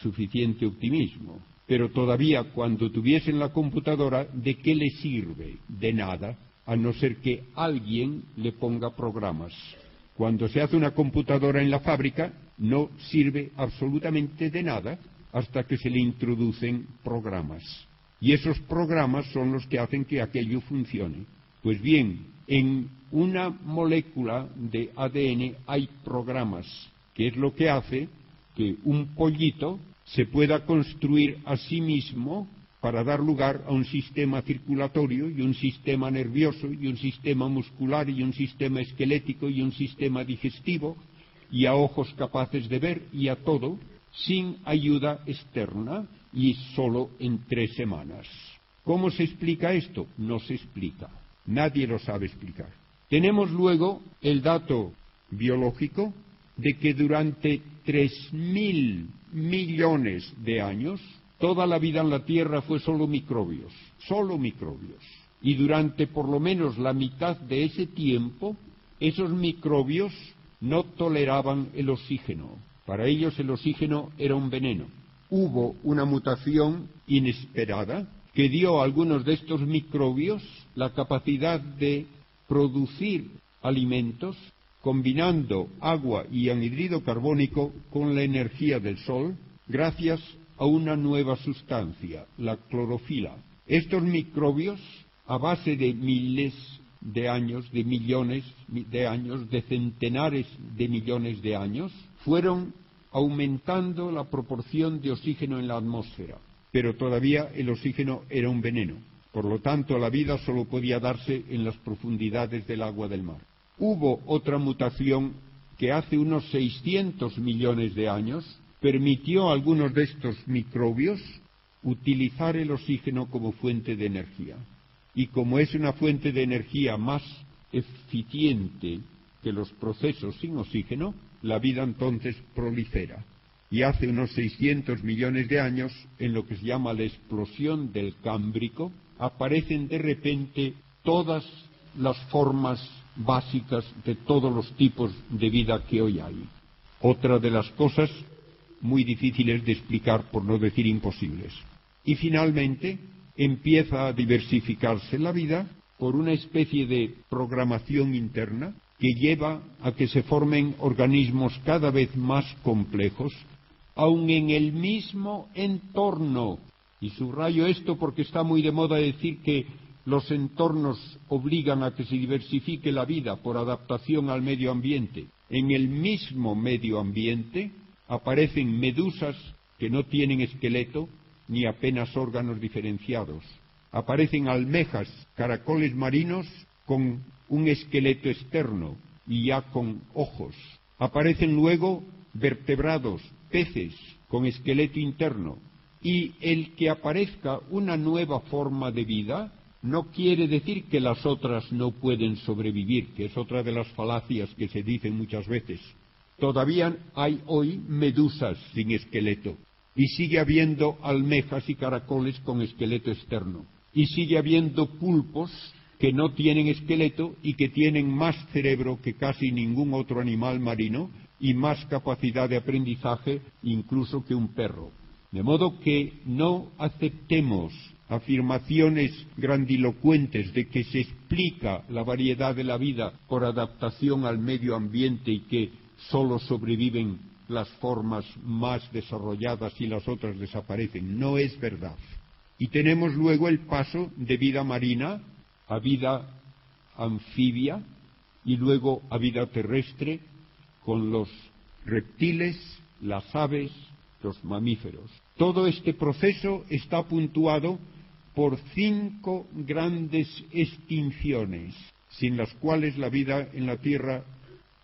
suficiente optimismo. Pero todavía cuando tuviesen la computadora, ¿de qué le sirve? De nada, a no ser que alguien le ponga programas. Cuando se hace una computadora en la fábrica, no sirve absolutamente de nada hasta que se le introducen programas. Y esos programas son los que hacen que aquello funcione. Pues bien, en una molécula de ADN hay programas, que es lo que hace que un pollito se pueda construir a sí mismo para dar lugar a un sistema circulatorio y un sistema nervioso y un sistema muscular y un sistema esquelético y un sistema digestivo y a ojos capaces de ver y a todo sin ayuda externa y solo en 3 semanas. ¿Cómo se explica esto? No se explica. Nadie lo sabe explicar. Tenemos luego el dato biológico de que durante 3.000 millones de años toda la vida en la Tierra fue solo microbios. Y durante por lo menos la mitad de ese tiempo, esos microbios no toleraban el oxígeno. Para ellos el oxígeno era un veneno. Hubo una mutación inesperada que dio a algunos de estos microbios la capacidad de producir alimentos combinando agua y anhídrido carbónico con la energía del sol gracias a una nueva sustancia, la clorofila. Estos microbios, a base de miles de años, de millones de años, de centenares de millones de años, fueron aumentando la proporción de oxígeno en la atmósfera, pero todavía el oxígeno era un veneno. Por lo tanto, la vida solo podía darse en las profundidades del agua del mar. Hubo otra mutación que hace unos 600 millones de años permitió a algunos de estos microbios utilizar el oxígeno como fuente de energía. Y como es una fuente de energía más eficiente que los procesos sin oxígeno, la vida entonces prolifera. Y hace unos 600 millones de años, en lo que se llama la explosión del Cámbrico, aparecen de repente todas las formas básicas de todos los tipos de vida que hoy hay. Otra de las cosas muy difíciles de explicar, por no decir imposibles. Y finalmente empieza a diversificarse la vida por una especie de programación interna que lleva a que se formen organismos cada vez más complejos, aun en el mismo entorno. Y subrayo esto porque está muy de moda decir que los entornos obligan a que se diversifique la vida por adaptación al medio ambiente. En el mismo medio ambiente aparecen medusas que no tienen esqueleto ni apenas órganos diferenciados. Aparecen almejas, caracoles marinos con un esqueleto externo y ya con ojos. Aparecen luego vertebrados, peces con esqueleto interno. Y el que aparezca una nueva forma de vida no quiere decir que las otras no pueden sobrevivir, que es otra de las falacias que se dicen muchas veces. Todavía hay hoy medusas sin esqueleto, y sigue habiendo almejas y caracoles con esqueleto externo, y sigue habiendo pulpos que no tienen esqueleto y que tienen más cerebro que casi ningún otro animal marino y más capacidad de aprendizaje incluso que un perro. De modo que no aceptemos afirmaciones grandilocuentes de que se explica la variedad de la vida por adaptación al medio ambiente y que solo sobreviven las formas más desarrolladas y las otras desaparecen. No es verdad. Y tenemos luego el paso de vida marina a vida anfibia y luego a vida terrestre con los reptiles, las aves, los mamíferos. Todo este proceso está puntuado por 5 grandes extinciones, sin las cuales la vida en la Tierra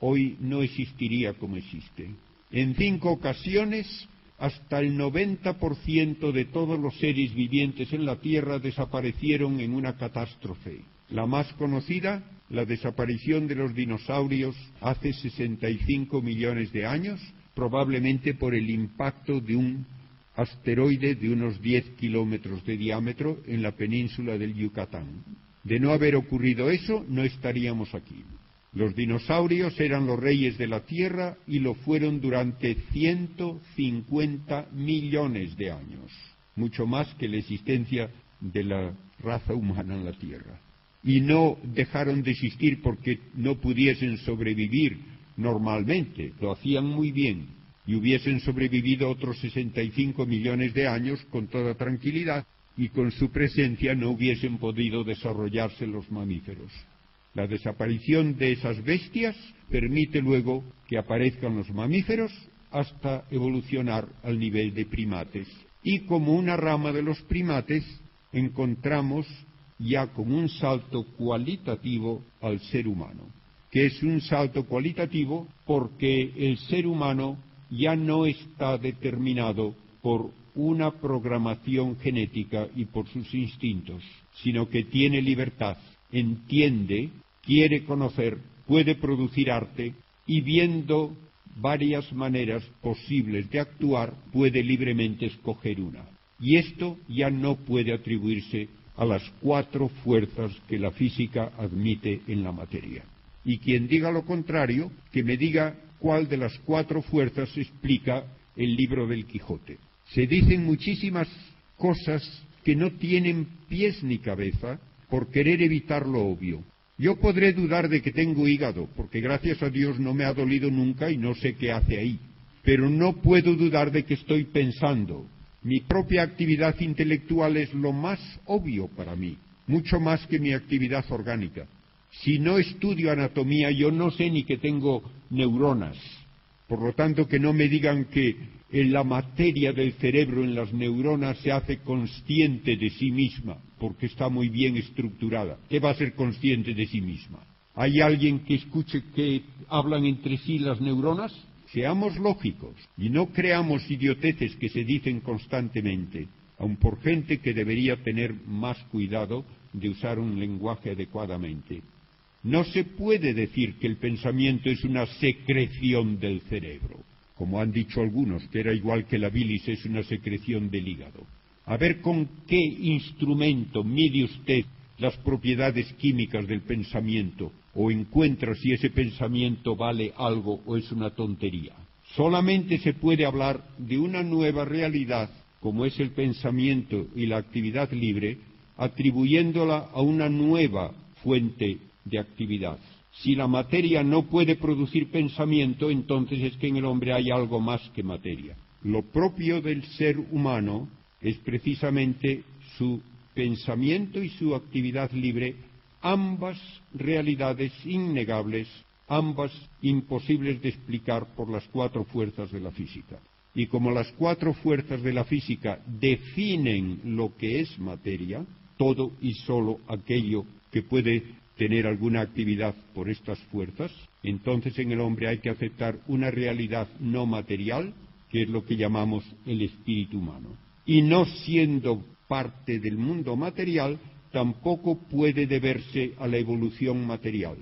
hoy no existiría como existe. En 5 ocasiones, hasta el 90% de todos los seres vivientes en la Tierra desaparecieron en una catástrofe. La más conocida, la desaparición de los dinosaurios hace 65 millones de años, probablemente por el impacto de un asteroide de unos 10 kilómetros de diámetro en la península del Yucatán. De no haber ocurrido eso, no estaríamos aquí. Los dinosaurios eran los reyes de la Tierra y lo fueron durante 150 millones de años, mucho más que la existencia de la raza humana en la Tierra. Y no dejaron de existir porque no pudiesen sobrevivir normalmente, lo hacían muy bien, y hubiesen sobrevivido otros 65 millones de años con toda tranquilidad, y con su presencia no hubiesen podido desarrollarse los mamíferos. La desaparición de esas bestias permite luego que aparezcan los mamíferos hasta evolucionar al nivel de primates. Y como una rama de los primates encontramos ya como un salto cualitativo al ser humano, que es un salto cualitativo porque el ser humano ya no está determinado por una programación genética y por sus instintos, sino que tiene libertad, entiende, quiere conocer, puede producir arte y viendo varias maneras posibles de actuar, puede libremente escoger una. Y esto ya no puede atribuirse a las 4 fuerzas que la física admite en la materia. Y quien diga lo contrario, que me diga cuál de las 4 fuerzas explica el libro del Quijote. Se dicen muchísimas cosas que no tienen pies ni cabeza por querer evitar lo obvio. Yo podré dudar de que tengo hígado, porque gracias a Dios no me ha dolido nunca y no sé qué hace ahí. Pero no puedo dudar de que estoy pensando. Mi propia actividad intelectual es lo más obvio para mí, mucho más que mi actividad orgánica. Si no estudio anatomía, yo no sé ni que tengo neuronas. Por lo tanto, que no me digan que en la materia del cerebro, en las neuronas, se hace consciente de sí misma, porque está muy bien estructurada. ¿Qué va a ser consciente de sí misma? ¿Hay alguien que escuche que hablan entre sí las neuronas? Seamos lógicos y no creamos idioteces que se dicen constantemente, aun por gente que debería tener más cuidado de usar un lenguaje adecuadamente. No se puede decir que el pensamiento es una secreción del cerebro, como han dicho algunos, que era igual que la bilis es una secreción del hígado. A ver con qué instrumento mide usted las propiedades químicas del pensamiento, o encuentra si ese pensamiento vale algo o es una tontería. Solamente se puede hablar de una nueva realidad, como es el pensamiento y la actividad libre, atribuyéndola a una nueva fuente de actividad. Si la materia no puede producir pensamiento, entonces es que en el hombre hay algo más que materia. Lo propio del ser humano es precisamente su pensamiento y su actividad libre, ambas realidades innegables, ambas imposibles de explicar por las 4 fuerzas de la física. Y como las 4 fuerzas de la física definen lo que es materia, todo y solo aquello que puede tener alguna actividad por estas fuerzas, entonces en el hombre hay que aceptar una realidad no material, que es lo que llamamos el espíritu humano. Y no siendo parte del mundo material, tampoco puede deberse a la evolución material.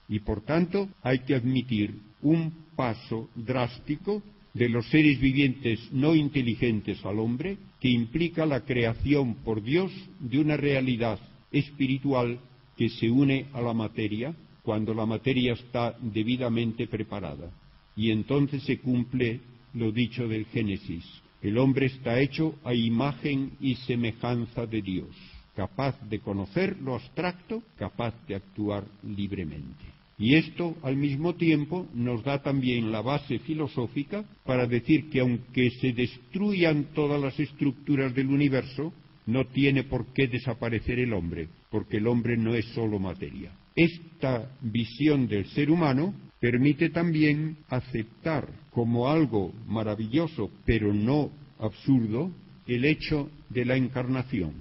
Y por tanto hay que admitir un paso drástico de los seres vivientes no inteligentes al hombre, que implica la creación por Dios de una realidad espiritual que se une a la materia cuando la materia está debidamente preparada. Y entonces se cumple lo dicho del Génesis. El hombre está hecho a imagen y semejanza de Dios, capaz de conocer lo abstracto, capaz de actuar libremente. Y esto, al mismo tiempo, nos da también la base filosófica para decir que aunque se destruyan todas las estructuras del universo, no tiene por qué desaparecer el hombre, porque el hombre no es solo materia. Esta visión del ser humano permite también aceptar como algo maravilloso, pero no absurdo, el hecho de la encarnación.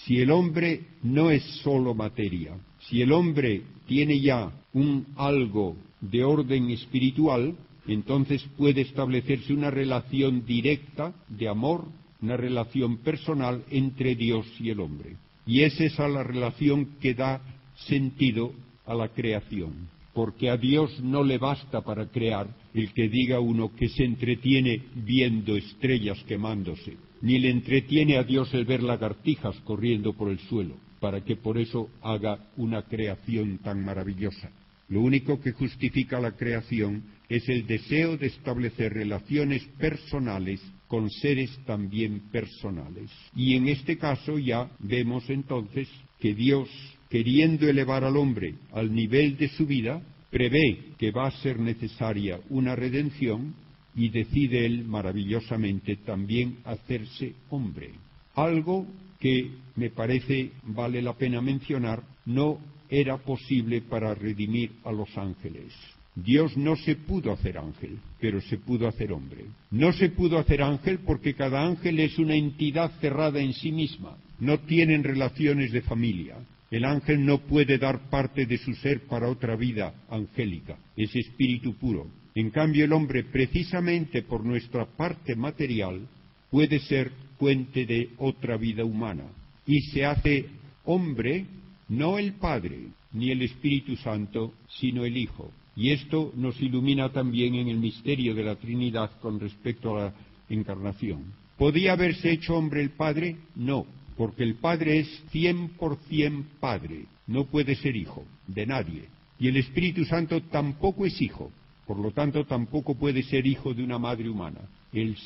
Si el hombre no es solo materia, si el hombre tiene ya un algo de orden espiritual, entonces puede establecerse una relación directa de amor, una relación personal entre Dios y el hombre. Y es esa la relación que da sentido a la creación, porque a Dios no le basta para crear el que diga uno que se entretiene viendo estrellas quemándose, ni le entretiene a Dios el ver lagartijas corriendo por el suelo, para que por eso haga una creación tan maravillosa. Lo único que justifica la creación es el deseo de establecer relaciones personales con seres también personales. Y en este caso ya vemos entonces que Dios, queriendo elevar al hombre al nivel de su vida, prevé que va a ser necesaria una redención y decide él maravillosamente también hacerse hombre. Algo que me parece vale la pena mencionar, no era posible para redimir a los ángeles. Dios no se pudo hacer ángel, pero se pudo hacer hombre. No se pudo hacer ángel porque cada ángel es una entidad cerrada en sí misma. No tienen relaciones de familia. El ángel no puede dar parte de su ser para otra vida angélica. Es espíritu puro. En cambio, el hombre, precisamente por nuestra parte material, puede ser fuente de otra vida humana. Y se hace hombre no el Padre ni el Espíritu Santo, sino el Hijo. Y esto nos ilumina también en el misterio de la Trinidad con respecto a la encarnación. ¿Podía haberse hecho hombre el Padre? No, porque el Padre es 100% Padre, no puede ser hijo de nadie. Y el Espíritu Santo tampoco es hijo, por lo tanto tampoco puede ser hijo de una madre humana. El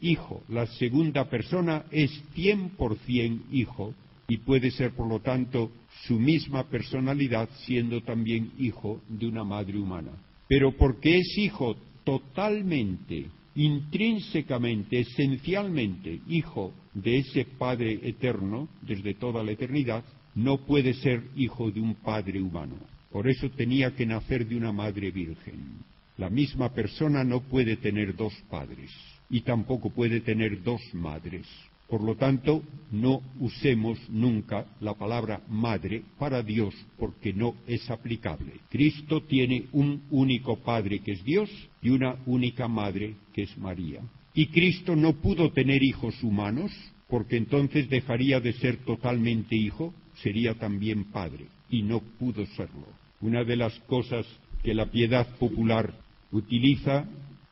Hijo, la segunda persona, es 100% hijo y puede ser por lo tanto su misma personalidad siendo también hijo de una madre humana. Pero porque es hijo totalmente, intrínsecamente, esencialmente hijo de ese Padre eterno desde toda la eternidad, no puede ser hijo de un padre humano. Por eso tenía que nacer de una madre virgen. La misma persona no puede tener dos padres y tampoco puede tener dos madres. Por lo tanto, no usemos nunca la palabra madre para Dios, porque no es aplicable. Cristo tiene un único Padre que es Dios y una única Madre que es María. Y Cristo no pudo tener hijos humanos, porque entonces dejaría de ser totalmente hijo, sería también Padre, y no pudo serlo. Una de las cosas que la piedad popular utiliza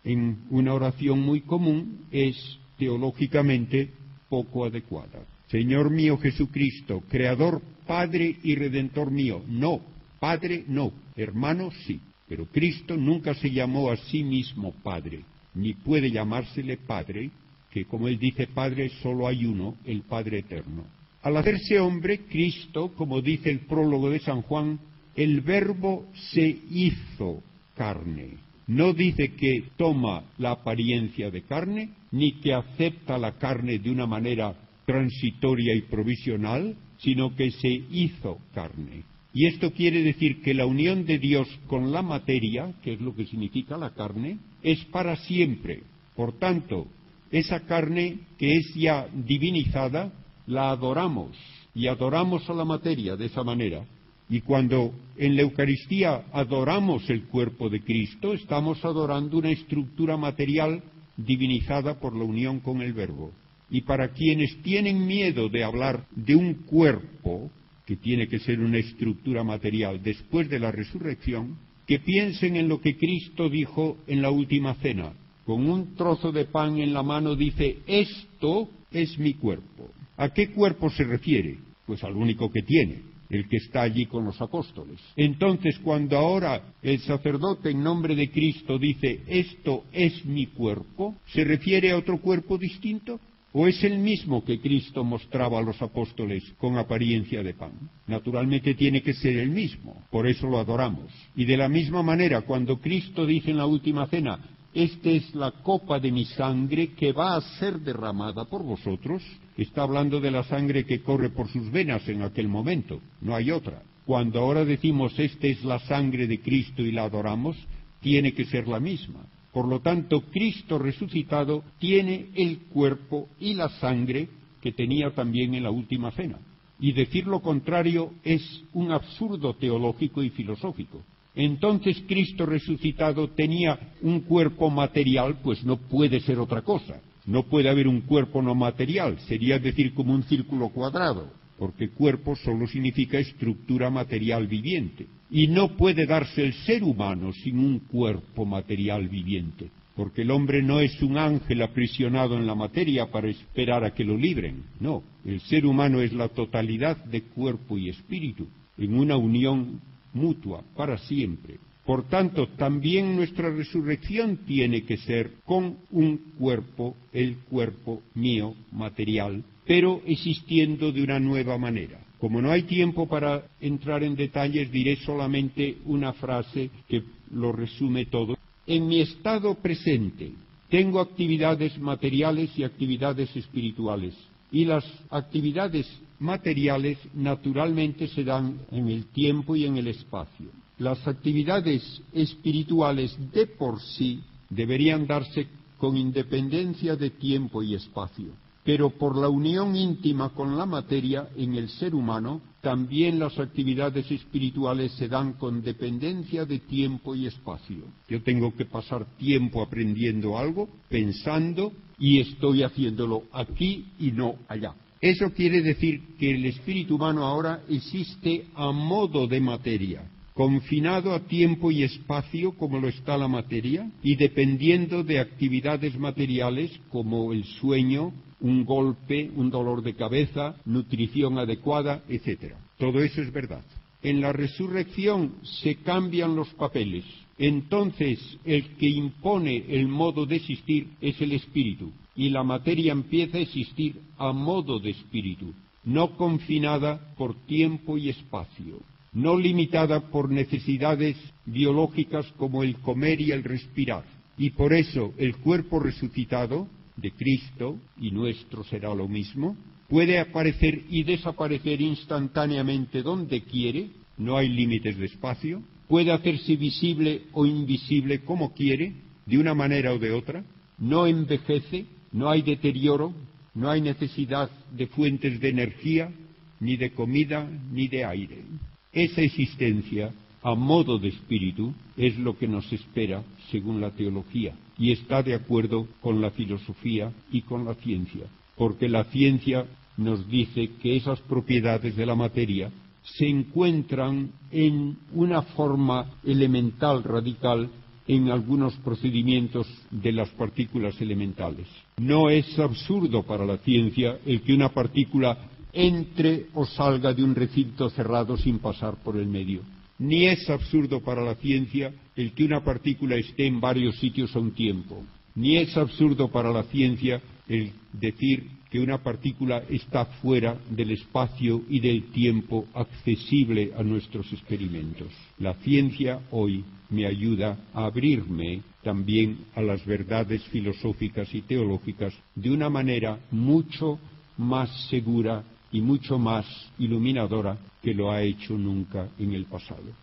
en una oración muy común es, teológicamente, poco adecuada. Señor mío Jesucristo, Creador, Padre y Redentor mío. No, Padre no, hermano sí. Pero Cristo nunca se llamó a sí mismo Padre, ni puede llamársele Padre, que como él dice Padre solo hay uno, el Padre eterno. Al hacerse hombre, Cristo, como dice el prólogo de San Juan, el Verbo se hizo carne. No dice que toma la apariencia de carne, ni que acepta la carne de una manera transitoria y provisional, sino que se hizo carne. Y esto quiere decir que la unión de Dios con la materia, que es lo que significa la carne, es para siempre. Por tanto, esa carne que es ya divinizada, la adoramos, y adoramos a la materia de esa manera. Y cuando en la Eucaristía adoramos el cuerpo de Cristo, estamos adorando una estructura material divinizada por la unión con el Verbo. Y para quienes tienen miedo de hablar de un cuerpo, que tiene que ser una estructura material después de la resurrección, que piensen en lo que Cristo dijo en la última cena. Con un trozo de pan en la mano dice, esto es mi cuerpo. ¿A qué cuerpo se refiere? Pues al único que tiene, el que está allí con los apóstoles. Entonces, cuando ahora el sacerdote en nombre de Cristo dice, esto es mi cuerpo, ¿se refiere a otro cuerpo distinto? ¿O es el mismo que Cristo mostraba a los apóstoles con apariencia de pan? Naturalmente tiene que ser el mismo, por eso lo adoramos. Y de la misma manera, cuando Cristo dice en la última cena, esta es la copa de mi sangre que va a ser derramada por vosotros, está hablando de la sangre que corre por sus venas en aquel momento, no hay otra. Cuando ahora decimos, esta es la sangre de Cristo y la adoramos, tiene que ser la misma. Por lo tanto, Cristo resucitado tiene el cuerpo y la sangre que tenía también en la última cena. Y decir lo contrario es un absurdo teológico y filosófico. Entonces Cristo resucitado tenía un cuerpo material, pues no puede ser otra cosa. No puede haber un cuerpo no material, sería decir como un círculo cuadrado, porque cuerpo solo significa estructura material viviente. Y no puede darse el ser humano sin un cuerpo material viviente, porque el hombre no es un ángel aprisionado en la materia para esperar a que lo libren. No, el ser humano es la totalidad de cuerpo y espíritu, en una unión mutua, para siempre. Por tanto, también nuestra resurrección tiene que ser con un cuerpo, el cuerpo mío material, pero existiendo de una nueva manera. Como no hay tiempo para entrar en detalles, diré solamente una frase que lo resume todo. En mi estado presente tengo actividades materiales y actividades espirituales. Y las actividades materiales naturalmente se dan en el tiempo y en el espacio. Las actividades espirituales de por sí deberían darse con independencia de tiempo y espacio. Pero por la unión íntima con la materia en el ser humano, también las actividades espirituales se dan con dependencia de tiempo y espacio. Yo tengo que pasar tiempo aprendiendo algo, pensando, y estoy haciéndolo aquí y no allá. Eso quiere decir que el espíritu humano ahora existe a modo de materia, confinado a tiempo y espacio como lo está la materia, y dependiendo de actividades materiales como el sueño, un golpe, un dolor de cabeza, nutrición adecuada, etc. Todo eso es verdad. En la resurrección se cambian los papeles. Entonces, el que impone el modo de existir es el espíritu, y la materia empieza a existir a modo de espíritu, no confinada por tiempo y espacio, no limitada por necesidades biológicas como el comer y el respirar. Y por eso el cuerpo resucitado de Cristo, y nuestro será lo mismo, puede aparecer y desaparecer instantáneamente donde quiere, no hay límites de espacio, puede hacerse visible o invisible como quiere, de una manera o de otra, no envejece, no hay deterioro, no hay necesidad de fuentes de energía, ni de comida, ni de aire. Esa existencia, a modo de espíritu, es lo que nos espera según la teología, y está de acuerdo con la filosofía y con la ciencia, porque la ciencia nos dice que esas propiedades de la materia se encuentran en una forma elemental, radical, en algunos procedimientos de las partículas elementales. No es absurdo para la ciencia el que una partícula entre o salga de un recinto cerrado sin pasar por el medio. Ni es absurdo para la ciencia el que una partícula esté en varios sitios a un tiempo. Ni es absurdo para la ciencia el decir que una partícula está fuera del espacio y del tiempo accesible a nuestros experimentos. La ciencia hoy me ayuda a abrirme también a las verdades filosóficas y teológicas de una manera mucho más segura y mucho más iluminadora que lo ha hecho nunca en el pasado.